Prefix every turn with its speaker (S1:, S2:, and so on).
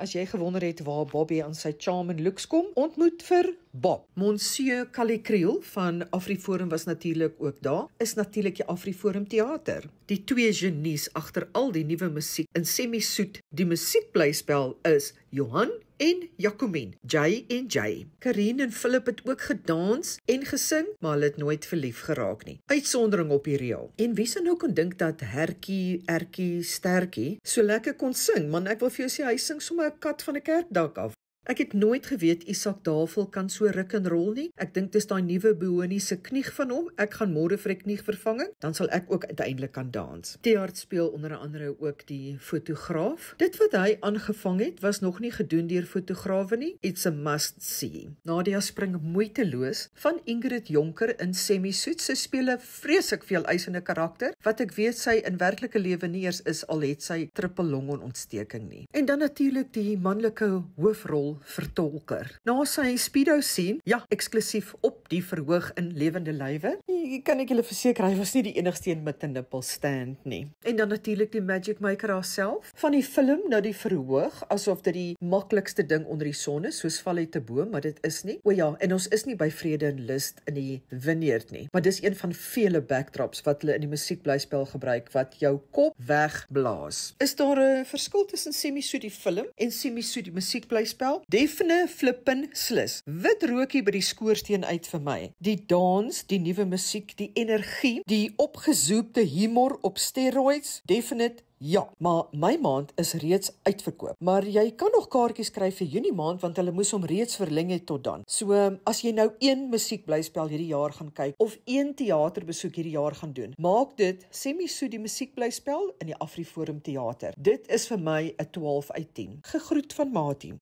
S1: as jy gewonder het waar Bobby aan sy charm en looks kom, ontmoet vir Bob. Monsieur Calicreel van Afriforum was natuurlik ook daar, is natuurlik die Afriforum Theater. Die twee genies agter al die nuwe musiek in Semi-Soet, die musiekblyspel is Johan en Jacomien, Jay en Jay. Karine en Philip het ook gedans en gesing, maar hulle het nooit verlief geraak nie. Uitsondering op die reël. En wie sou nou kon dink dat Erkie Sterkie so lekker kon sing, man, ek wil vir jou sê, hy sing sommer 'n kat van 'n kerkdak af. Ek het nooit geweet Isak Davel kan so ruk en rol nie. Ek dink dis daai nuwe Bohonie se knieg van hom. Ek gaan môre vir 'n kniegvervanging, dan sal ek ook uiteindelik kan dans. Theart speel onder andere ook die fotograaf. Dit wat hy aangevang het, was nog nie gedoen deur fotograwe nie. It's a must see. Nadia spring moeiteloos van Ingrid Jonker in Semi-Soet. Sy speel 'n vreeslik veel eisende karakter, wat ek weet sy in werklike lewe nie eers is, al het sy triple longontsteking nie. En dan natuurlik die manlike hoofrol vertolker. Na sy speedo scene, ja, eksklusief op die verhoog in lewende lywe, kan ek julle verseker, hy was nie die enigste een met 'n nipple stand nie. En dan natuurlik die magic maker haarself, van die film na die verhoog, asof dit die maklikste ding onder die son is, soos val uit 'n boom, maar dit is nie. O ja, en ons is nie by Vrede en Lust in die Vineyard nie, maar dis een van vele backdrops wat hulle in die musiekblyspel gebruik, wat jou kop wegblaas. Is daar 'n verskil tussen Semi-Soet die film en Semi-Soet die musiekblyspel? Define flippin slis. Wit rookie by die skoorsteen uit vir my. Die dans, die nuwe musiek, die energie, die opgezoepte humor op steroids, definite ja, maar my maand is reeds uitverkoop. Maar jy kan nog kaartjies kry vir Junie maand, want hulle moes hom reeds verleng het tot dan. So, as jy nou een musiekblyspel hierdie jaar gaan kyk, of een teaterbesoek hierdie jaar gaan doen, maak dit Semi-Soet die musiekblyspel in die Afriforum Theater. Dit is vir my 'n 12 uit 10. Gegroet van Matie.